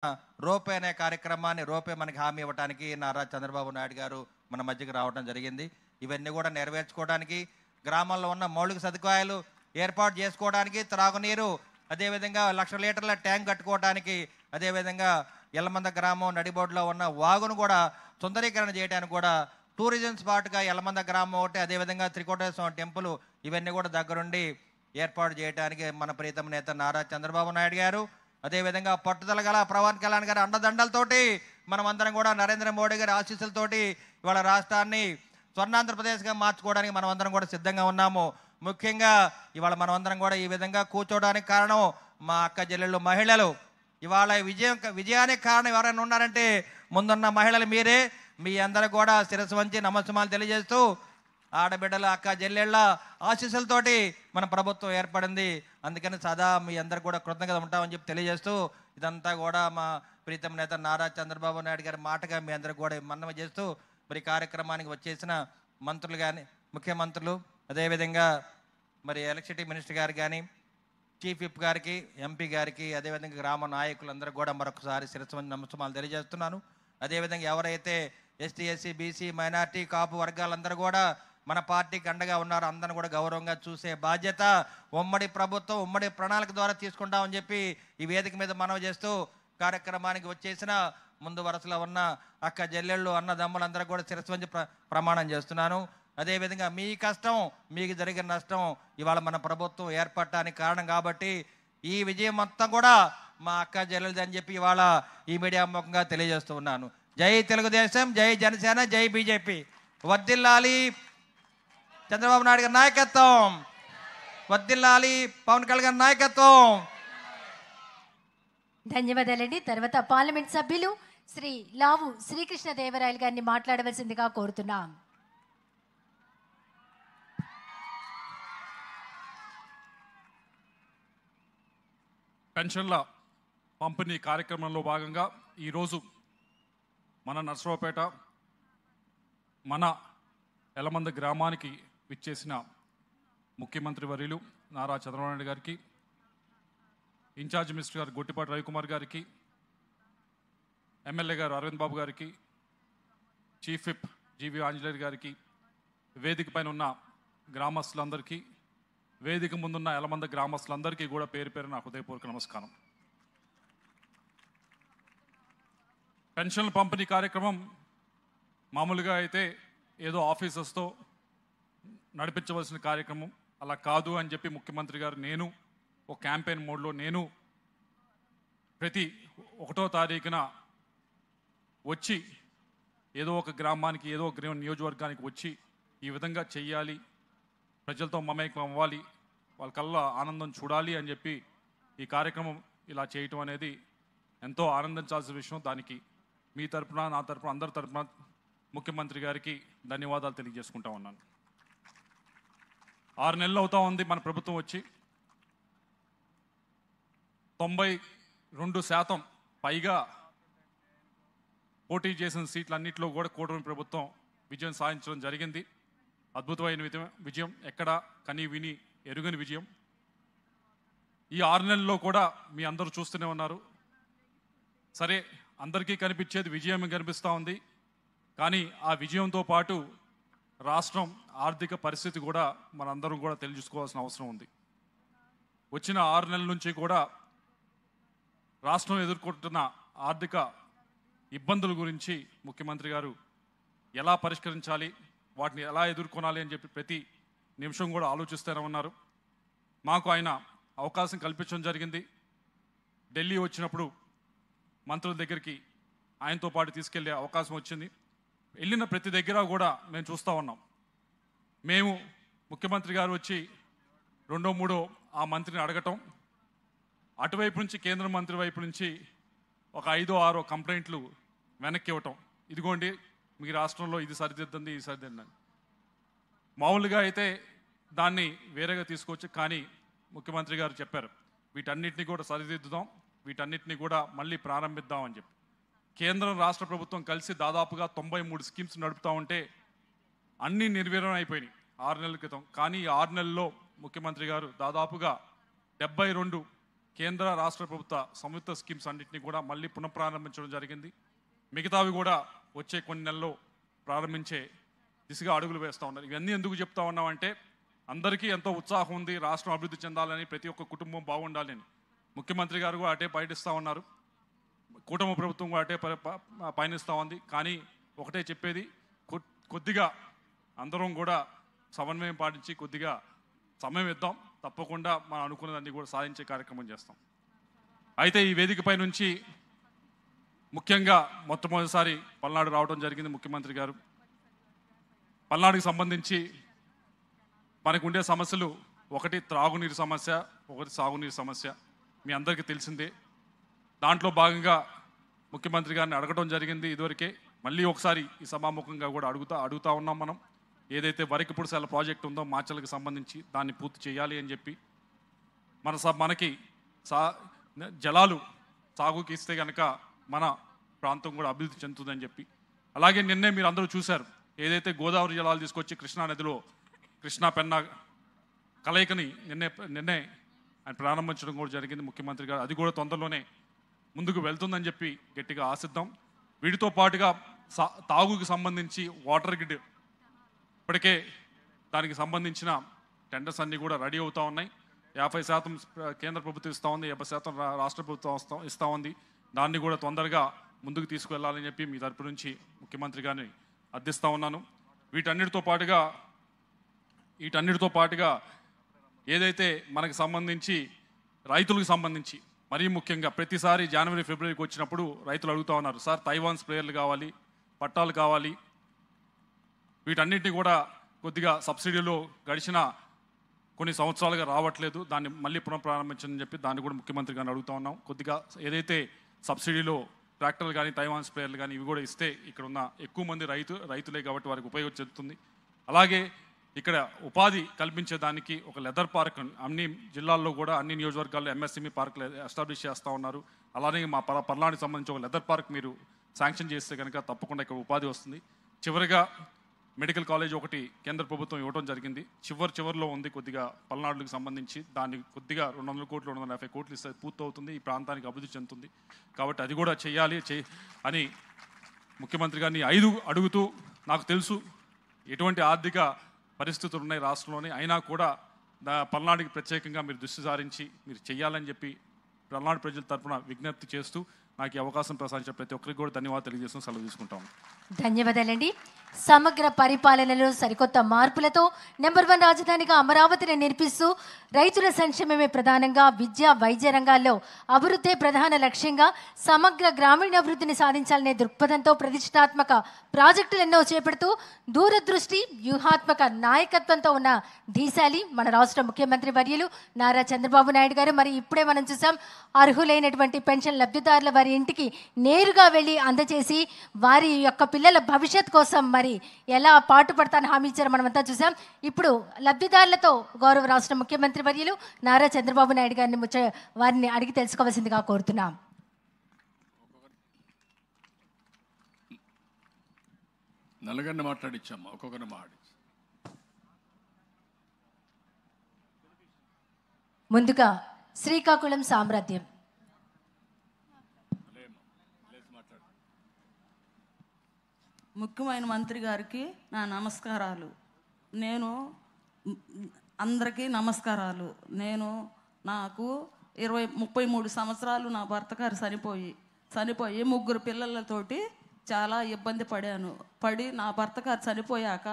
రోపే అనే కార్యక్రమాన్ని రోపే మనకి హామీ ఇవ్వడానికి నారా చంద్రబాబు నాయుడు గారు మన మధ్యకి రావడం జరిగింది. ఇవన్నీ కూడా నెరవేర్చుకోవడానికి, గ్రామాల్లో ఉన్న మౌలిక సదుపాయాలు ఏర్పాటు చేసుకోవడానికి, త్రాగునీరు, అదేవిధంగా 1,00,000 లీటర్ల ట్యాంక్ కట్టుకోవడానికి, అదేవిధంగా ఎల్లమంద గ్రామం నడిబోడ్లో ఉన్న వాగును కూడా సుందరీకరణ చేయడానికి కూడా టూరిజం స్పాట్గా ఎల్లమంద గ్రామం ఒకటి, అదేవిధంగా త్రికోటేశ్వరం టెంపుల్, ఇవన్నీ కూడా దగ్గరుండి ఏర్పాటు చేయడానికి మన ప్రీతమ నేత నారా చంద్రబాబు నాయుడు గారు, అదేవిధంగా పట్టుదల గల పవన్ కళ్యాణ్ గారి అండదండలతోటి మనమందరం కూడా నరేంద్ర మోడీ గారి ఆశీస్సులతోటి ఇవాళ రాష్ట్రాన్ని స్వర్ణాంధ్రప్రదేశ్గా మార్చుకోవడానికి మనమందరం కూడా సిద్ధంగా ఉన్నాము. ముఖ్యంగా ఇవాళ మనమందరం కూడా ఈ విధంగా కూర్చోవడానికి కారణం మా అక్క చెల్లెళ్ళు మహిళలు. ఇవాళ విజయానికి కారణం ఎవరైనా ఉన్నారంటే ముందున్న మహిళలు మీరే. మీ అందరూ కూడా శిరస్సు వంచి నమస్సుమాలు తెలియజేస్తూ, ఆడబిడ్డల అక్క చెల్లెళ్ళ ఆశీస్సులతోటి మన ప్రభుత్వం ఏర్పడింది. అందుకని సదా మీ అందరు కూడా కృతజ్ఞత ఉంటామని చెప్పి తెలియజేస్తూ, ఇదంతా కూడా మా ప్రీతం నేత నారా చంద్రబాబు నాయుడు గారి మాటగా మీ అందరికి కూడా మన్నవ చేస్తూ, మరి కార్యక్రమానికి వచ్చేసిన మంత్రులు కానీ, ముఖ్యమంత్రులు, అదేవిధంగా మరి ఎలక్ట్రిసిటీ మినిస్టర్ గారు కానీ, చీఫ్ విప్ గారికి, ఎంపీ గారికి, అదేవిధంగా గ్రామ నాయకులందరూ కూడా మరొకసారి శిరస్సు నమస్సుమాలు తెలియజేస్తున్నాను. అదేవిధంగా ఎవరైతే ఎస్టీ, ఎస్సీ, బీసీ, మైనార్టీ, కాపు వర్గాలందరూ కూడా మన పార్టీకి అండగా ఉన్నారు, అందరిని కూడా గౌరవంగా చూసే బాధ్యత ఉమ్మడి ప్రభుత్వం, ఉమ్మడి ప్రణాళిక ద్వారా తీసుకుంటామని చెప్పి ఈ వేదిక మీద మనవి చేస్తూ, కార్యక్రమానికి వచ్చేసిన ముందు వరుసలో ఉన్న అక్క చెల్లెళ్ళు, అన్నదమ్ములందరూ కూడా శిరస్సు వంచి ప్రమాణం చేస్తున్నాను. అదేవిధంగా మీ కష్టం, మీకు జరిగిన నష్టం ఇవాళ మన ప్రభుత్వం ఏర్పడటానికి కారణం కాబట్టి ఈ విజయం మొత్తం కూడా మా అక్క చెల్లెలది అని చెప్పి ఇవాళ ఈ మీడియా ముఖంగా తెలియజేస్తూ ఉన్నాను. జై తెలుగుదేశం, జై జనసేన, జై బీజేపీ. వర్ధిల్లాలి చంద్రబాబు నాయుడు గారి నాయకత్వం, వర్ధిల్లాలి పవన్ కళ్యాణ్ గారి నాయకత్వం. ధన్యవాదాలండి. తర్వాత పార్లమెంట్ సభ్యులు శ్రీ లావు శ్రీకృష్ణదేవరాయలు గారిని మాట్లాడవలసిందిగా కోరుతున్నాం. పెన్షన్ల పంపిణీ కార్యక్రమంలో భాగంగా ఈరోజు మన నర్సరావుపేట, మన ఎలమంద గ్రామానికి విచ్చేసిన ముఖ్యమంత్రి వర్యులు నారా చంద్రబాబు నాయుడు గారికి, ఇన్ఛార్జ్ మినిస్టర్ గారు గొట్టిపాటి రవికుమార్ గారికి, ఎమ్మెల్యే గారు అరవింద్ బాబు గారికి, చీఫ్ విప్ జీవి ఆంజనేయులు గారికి, వేదిక పైన ఉన్న గ్రామస్తులందరికీ, వేదిక ముందున్న ఎలమంద గ్రామస్తులందరికీ కూడా పేరు పేరు నా హృదయపూర్వక నమస్కారం. పెన్షన్ల పంపిణీ కార్యక్రమం మామూలుగా అయితే ఏదో ఆఫీసర్స్తో నడిపించవలసిన కార్యక్రమం, అలా కాదు అని చెప్పి ముఖ్యమంత్రి గారు, నేను ఒక క్యాంపెయిన్ మోడ్లో నేను ప్రతి 1వ తారీఖున వచ్చి ఏదో ఒక గ్రామానికి, ఏదో ఒక నియోజకవర్గానికి వచ్చి ఈ విధంగా చెయ్యాలి, ప్రజలతో మమేకం అవ్వాలి, వాళ్ళ కల్లా ఆనందం చూడాలి అని చెప్పి ఈ కార్యక్రమం ఇలా చేయటం అనేది ఎంతో ఆనందించాల్సిన విషయం. దానికి మీ తరపున, నా తరపున, అందరి తరపున ముఖ్యమంత్రి గారికి ధన్యవాదాలు తెలియజేసుకుంటా ఉన్నాను. 6 నెలలు అవుతా ఉంది మన ప్రభుత్వం వచ్చి. 92% పైగా పోటీ చేసిన సీట్లన్నింటిలో కూడా కూటమి ప్రభుత్వం విజయం సాధించడం జరిగింది. అద్భుతమైన విజయం, ఎక్కడ కని విని ఎరుగని విజయం. ఈ 6 నెలల్లో కూడా మీ అందరూ చూస్తూనే ఉన్నారు. సరే, అందరికీ కనిపించేది విజయం కనిపిస్తూ ఉంది, కానీ ఆ విజయంతో పాటు రాష్ట్రం ఆర్థిక పరిస్థితి కూడా మనందరం కూడా తెలుసుకోవాల్సిన అవసరం ఉంది. వచ్చిన 6 నెలల నుంచి కూడా రాష్ట్రం ఎదుర్కొంటున్న ఆర్థిక ఇబ్బందుల గురించి ముఖ్యమంత్రి గారు ఎలా పరిష్కరించాలి, వాటిని ఎలా ఎదుర్కొనాలి అని చెప్పి ప్రతి నిమిషం కూడా ఆలోచిస్తూనే ఉన్నారు. మాకు ఆయన అవకాశం కల్పించడం జరిగింది. ఢిల్లీ వచ్చినప్పుడు మంత్రుల దగ్గరికి ఆయనతో పాటు తీసుకెళ్లే అవకాశం వచ్చింది. వెళ్ళిన ప్రతి దగ్గర కూడా మేము చూస్తూ ఉన్నాం. మేము ముఖ్యమంత్రి గారు వచ్చి 2, 3 ఆ మంత్రిని అడగటం, అటువైపు నుంచి కేంద్ర మంత్రి వైపు నుంచి ఒక 5, 6 కంప్లైంట్లు వెనక్కి ఇవ్వటం, ఇదిగోండి మీ రాష్ట్రంలో ఇది సరిదిద్దండి, ఇది సరిదిద్దండి. మామూలుగా అయితే దాన్ని వేరేగా తీసుకోవచ్చు, కానీ ముఖ్యమంత్రి గారు చెప్పారు వీటన్నిటిని కూడా సరిదిద్దుదాం, వీటన్నిటిని కూడా మళ్ళీ ప్రారంభిద్దాం అని చెప్పి. కేంద్రం రాష్ట్ర ప్రభుత్వం కలిసి దాదాపుగా 93 స్కీమ్స్ నడుపుతూ ఉంటే అన్నీ నిర్వీర్యం అయిపోయినాయి 6 నెలల క్రితం. కానీ ఈ 6 నెలల్లో ముఖ్యమంత్రి గారు దాదాపుగా 72 కేంద్ర రాష్ట్ర ప్రభుత్వ సంయుక్త స్కీమ్స్ అన్నింటినీ కూడా మళ్ళీ పునఃప్రారంభించడం జరిగింది. మిగతావి కూడా వచ్చే కొన్ని నెలల్లో ప్రారంభించే దిశగా అడుగులు వేస్తూ ఉన్నారు. ఇవన్నీ ఎందుకు చెప్తా ఉన్నామంటే అందరికీ ఎంతో ఉత్సాహం ఉంది, రాష్ట్రం అభివృద్ధి చెందాలని, ప్రతి ఒక్క కుటుంబం బాగుండాలని. ముఖ్యమంత్రి గారు కూడా అటే పయనిస్తూ ఉన్నారు, కూటమి ప్రభుత్వం కూడా అటే పయనిస్తూ ఉంది. కానీ ఒకటే చెప్పేది, కొద్దిగా అందరం కూడా సమన్వయం పాటించి కొద్దిగా సమయం ఇద్దాం, తప్పకుండా మనం అనుకున్నదాన్ని కూడా సాధించే కార్యక్రమం చేస్తాం. అయితే ఈ వేదికపై నుంచి ముఖ్యంగా మొట్టమొదటిసారి పల్నాడు రావడం జరిగింది ముఖ్యమంత్రి గారు. పల్నాడుకి సంబంధించి మనకు ఉండే సమస్యలు, ఒకటి త్రాగునీరు సమస్య, ఒకటి సాగునీరు సమస్య, మీ అందరికీ తెలిసిందే. దాంట్లో భాగంగా ముఖ్యమంత్రి గారిని అడగడం జరిగింది ఇదివరకే. మళ్ళీ ఒకసారి ఈ సభాముఖంగా కూడా అడుగుతా ఉన్నాం మనం. ఏదైతే వరికిపుడిశాల ప్రాజెక్ట్ ఉందో మాచర్లకు సంబంధించి దాన్ని పూర్తి చేయాలి అని చెప్పి, మనకి జలాలు సాగుకి ఇస్తే కనుక మన ప్రాంతం కూడా అభివృద్ధి చెందుతుందని చెప్పి. అలాగే నిన్నే మీరు అందరూ చూశారు, ఏదైతే గోదావరి జలాలు తీసుకొచ్చి కృష్ణా నదిలో కృష్ణా పెన్నా కలయికని నిన్నే ఆయన ప్రారంభించడం కూడా జరిగింది ముఖ్యమంత్రి గారు. అది కూడా తొందరలోనే ముందుకు వెళ్తుందని చెప్పి గట్టిగా ఆశిద్దాం. వీటితో పాటుగా తాగుకి సంబంధించి వాటర్ గ్రిడ్ ఇప్పటికే దానికి సంబంధించిన టెండర్స్ అన్నీ కూడా రెడీ అవుతూ ఉన్నాయి. 50% కేంద్ర ప్రభుత్వం ఇస్తూ ఉంది, 50% రాష్ట్ర ప్రభుత్వం ఇస్తూ ఉంది. దాన్ని కూడా తొందరగా ముందుకు తీసుకువెళ్ళాలని చెప్పి మీ తరపు నుంచి ముఖ్యమంత్రి గారిని అర్థిస్తూ ఉన్నాను. వీటన్నిటితో పాటుగా ఏదైతే మనకు సంబంధించి రైతులకు సంబంధించి మరీ ముఖ్యంగా ప్రతిసారి జనవరి ఫిబ్రవరికి వచ్చినప్పుడు రైతులు అడుగుతూ ఉన్నారు, సార్ తైవాన్ స్ప్రేయర్లు కావాలి, పట్టాలు కావాలి. వీటన్నిటిని కూడా కొద్దిగా సబ్సిడీలో గడిచిన కొన్ని సంవత్సరాలుగా రావట్లేదు, దాన్ని మళ్ళీ పునఃప్రారంభించని చెప్పి దాన్ని కూడా ముఖ్యమంత్రి గారిని అడుగుతూ ఉన్నాం. కొద్దిగా ఏదైతే సబ్సిడీలో ట్రాక్టర్లు కానీ తైవాన్ స్ప్రేయర్లు కానీ ఇవి కూడా ఇస్తే ఇక్కడ ఉన్న ఎక్కువ మంది రైతులే కాబట్టి వారికి ఉపయోగం చెందుతుంది. అలాగే ఇక్కడ ఉపాధి కల్పించేదానికి ఒక లెదర్ పార్క్ అన్ని జిల్లాల్లో కూడా అన్ని నియోజకవర్గాల్లో ఎంఎస్ఎంఈ పార్కులు ఎస్టాబ్లిష్ చేస్తూ ఉన్నారు. అలానే మా పల్నాడుకి సంబంధించి ఒక లెదర్ పార్క్ మీరు శాంక్షన్ చేస్తే కనుక తప్పకుండా ఇక్కడ ఉపాధి వస్తుంది. చివరిగా మెడికల్ కాలేజ్ ఒకటి కేంద్ర ప్రభుత్వం ఇవ్వడం జరిగింది, చివరిలో ఉంది కొద్దిగా పల్నాడుకు సంబంధించి. దాన్ని కొద్దిగా 200 కోట్లు 250 కోట్లు ఇస్తే పూర్తవుతుంది, ఈ ప్రాంతానికి అభివృద్ధి చెందుతుంది. కాబట్టి అది కూడా చేయాలి అని ముఖ్యమంత్రి గారిని అడుగుతూ, నాకు తెలుసు ఎటువంటి ఆర్థిక పరిస్థితులు ఉన్నాయి రాష్ట్రంలోనే, అయినా కూడా పల్నాడుకి ప్రత్యేకంగా మీరు దృష్టి సారించి మీరు చేయాలని చెప్పి పల్నాడు ప్రజల తరఫున విజ్ఞప్తి చేస్తూ నాకు ఈ అవకాశం ప్రసాదించిన ప్రతి ఒక్కరికి కూడా ధన్యవాదాలు తెలియజేస్తూ సెలవు తీసుకుంటాము. ధన్యవాదాలండి. సమగ్ర పరిపాలనలో సరికొత్త మార్పులతో నెంబర్ 1 రాజధానిగా అమరావతిని నిర్మిస్తూ రైతుల సంక్షేమమే ప్రధానంగా, విద్య వైద్య రంగాల్లో అభివృద్ధి ప్రధాన లక్ష్యంగా సమగ్ర గ్రామీణాభివృద్ధిని సాధించాలనే దృక్పథంతో ప్రతిష్టాత్మక ప్రాజెక్టులు ఎన్నో చేపడుతూ దూరదృష్టి వ్యూహాత్మక నాయకత్వంతో ఉన్న ధీశాలి మన రాష్ట్ర ముఖ్యమంత్రి వర్యులు నారా చంద్రబాబు నాయుడు గారు. మరి ఇప్పుడే మనం చూసాం, అర్హులైనటువంటి పెన్షన్ లబ్ధిదారుల వారి ఇంటికి నేరుగా వెళ్ళి అందజేసి వారి యొక్క పిల్లల భవిష్యత్ కోసం మరి ఎలా పాటుపడతాను హామీ ఇచ్చారో మనమంతా చూసాం. ఇప్పుడు లబ్ధిదారులతో గౌరవ రాష్ట్ర ముఖ్యమంత్రి వర్యులు నారా చంద్రబాబు నాయుడు గారిని వారిని అడిగి తెలుసుకోవాల్సిందిగా కోరుతున్నాం. నలుగురిని మాట్లాడిచ్చాము, ఒక్కొక్కరిని మాట్లాడి. ముందుగా శ్రీకాకుళం సామ్రాజ్యం. ముఖ్యమైన మంత్రి గారికి నా నమస్కారాలు. అందరికీ నమస్కారాలు. నాకు 33 సంవత్సరాలు నా భర్త గారు చనిపోయి 3 పిల్లలతోటి చాలా ఇబ్బంది పడి నా భర్త గారు చనిపోయాక